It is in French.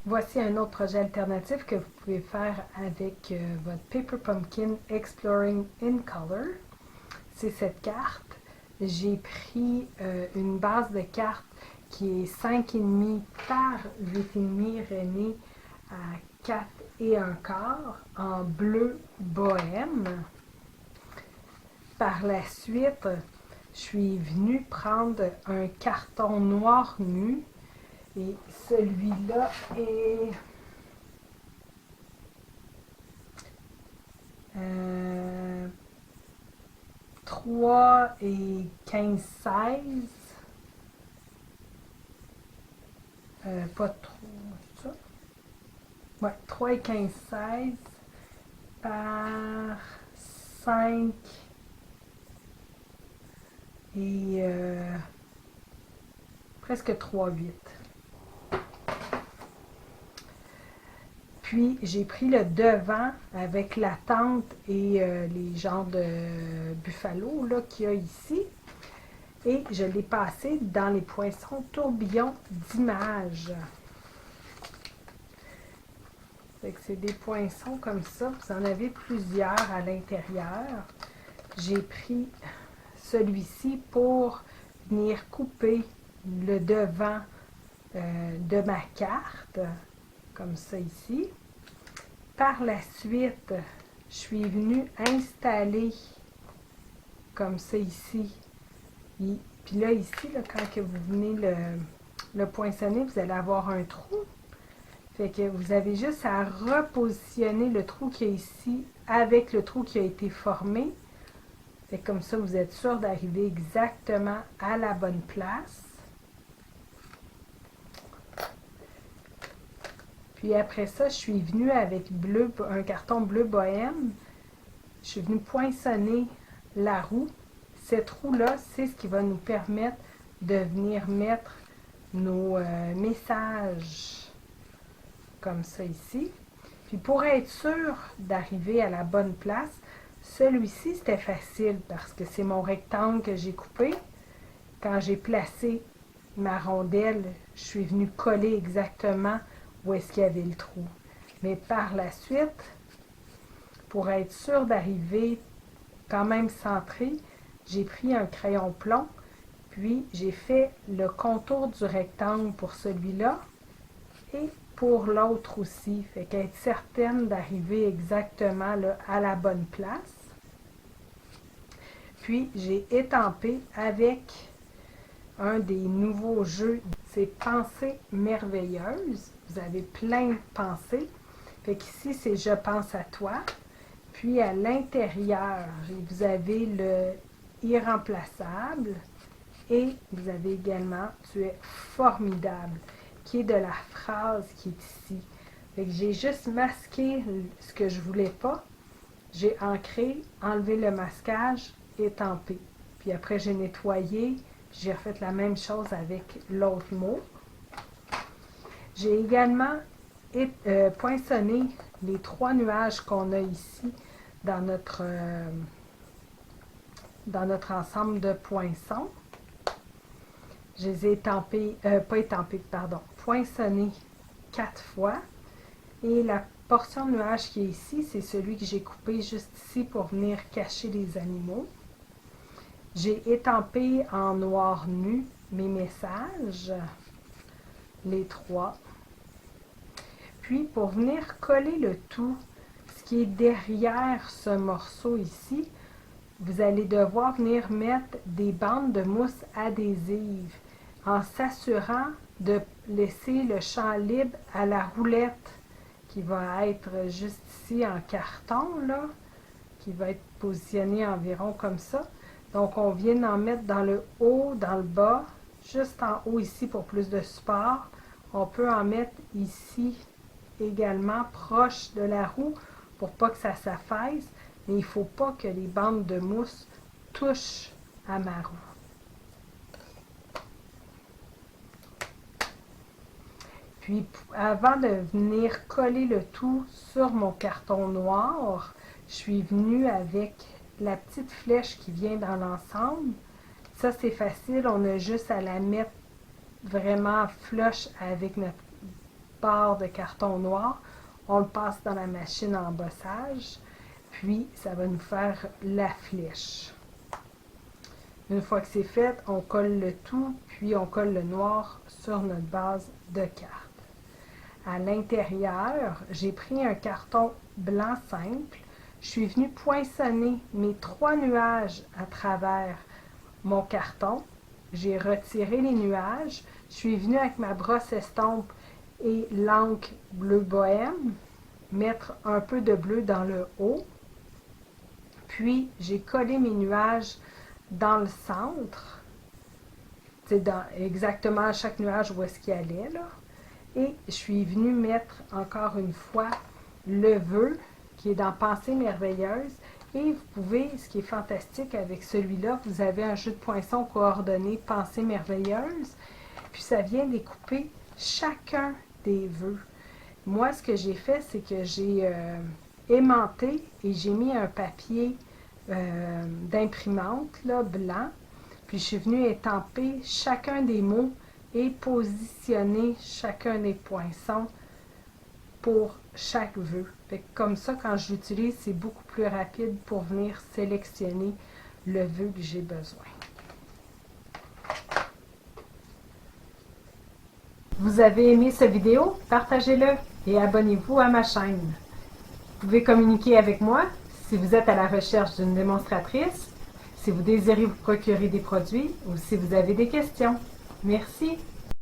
Voici un autre projet alternatif que vous pouvez faire avec votre Paper Pumpkin Exploring in Color. C'est cette carte. J'ai pris une base de cartes qui est 5,5 par 8,5 René à 4 et un quart en bleu bohème. Par la suite, je suis venue prendre un carton noir nu et celui-là est 3 et 15, 16. Pas trop, ça. Ouais, 3 et 15, 16 par 5 et presque 3, 8. Puis, j'ai pris le devant avec la tente et les genres de buffalo qu'il y a ici. Et je l'ai passé dans les poinçons tourbillons d'images. C'est des poinçons comme ça. Vous en avez plusieurs à l'intérieur. J'ai pris celui-ci pour venir couper le devant de ma carte, comme ça ici. Par la suite, je suis venue installer comme ça ici. Puis là, ici, là, quand que vous venez le poinçonner, vous allez avoir un trou. Fait que vous avez juste à repositionner le trou qui est ici avec le trou qui a été formé. Fait que comme ça, vous êtes sûr d'arriver exactement à la bonne place. Puis après ça, je suis venue avec un carton bleu bohème. Je suis venue poinçonner la roue. Cette roue-là, c'est ce qui va nous permettre de venir mettre nos messages comme ça ici. Puis pour être sûr d'arriver à la bonne place, celui-ci, c'était facile parce que c'est mon rectangle que j'ai coupé. Quand j'ai placé ma rondelle, je suis venue coller exactement où est-ce qu'il y avait le trou. Mais par la suite, pour être sûr d'arriver quand même centré, j'ai pris un crayon plomb, puis j'ai fait le contour du rectangle pour celui-là et pour l'autre aussi. Fait qu'être certaine d'arriver exactement là, à la bonne place. Puis j'ai étampé avec un des nouveaux jeux, c'est Pensées merveilleuses. Vous avez plein de pensées. Fait qu'ici, c'est Je pense à toi. Puis à l'intérieur, vous avez le irremplaçable et vous avez également Tu es formidable, qui est de la phrase qui est ici. Fait que j'ai juste masqué ce que je voulais pas. J'ai ancré, enlevé le masquage, étampé. Puis après, j'ai nettoyé. J'ai refait la même chose avec l'autre mot. J'ai également poinçonné les 3 nuages qu'on a ici dans notre ensemble de poinçons. Je les ai étampés, pas étampés, pardon, poinçonnés 4 fois. Et la portion de nuage qui est ici, c'est celui que j'ai coupé juste ici pour venir cacher les animaux. J'ai étampé en noir nu mes messages, les 3. Puis, pour venir coller le tout, ce qui est derrière ce morceau ici, vous allez devoir venir mettre des bandes de mousse adhésive en s'assurant de laisser le champ libre à la roulette qui va être juste ici en carton, là, qui va être positionnée environ comme ça. Donc, on vient d'en mettre dans le haut, dans le bas, juste en haut ici pour plus de support. On peut en mettre ici également proche de la roue pour pas que ça s'affaisse, mais il ne faut pas que les bandes de mousse touchent à ma roue. Puis, avant de venir coller le tout sur mon carton noir, je suis venue avec la petite flèche qui vient dans l'ensemble. Ça, c'est facile, on a juste à la mettre vraiment flush avec notre barre de carton noir, on le passe dans la machine à embossage, puis ça va nous faire la flèche. Une fois que c'est fait, on colle le tout, puis on colle le noir sur notre base de carte. À l'intérieur, j'ai pris un carton blanc simple. Je suis venue poinçonner mes 3 nuages à travers mon carton. J'ai retiré les nuages. Je suis venue avec ma brosse estompe et l'encre bleu bohème, mettre un peu de bleu dans le haut. Puis, j'ai collé mes nuages dans le centre, exactement à chaque nuage où est-ce qu'il allait, là. Et je suis venue mettre encore une fois le vœu qui est dans Pensée merveilleuse. Et vous pouvez, ce qui est fantastique avec celui-là, vous avez un jeu de poinçons coordonné Pensée merveilleuse. Puis ça vient découper chacun des vœux. Moi, ce que j'ai fait, c'est que j'ai aimanté et j'ai mis un papier d'imprimante là, blanc. Puis je suis venue étamper chacun des mots et positionner chacun des poinçons pour chaque vœu. Fait que comme ça, quand je l'utilise, c'est beaucoup plus rapide pour venir sélectionner le vœu que j'ai besoin. Vous avez aimé cette vidéo? Partagez-le et abonnez-vous à ma chaîne. Vous pouvez communiquer avec moi si vous êtes à la recherche d'une démonstratrice, si vous désirez vous procurer des produits ou si vous avez des questions. Merci.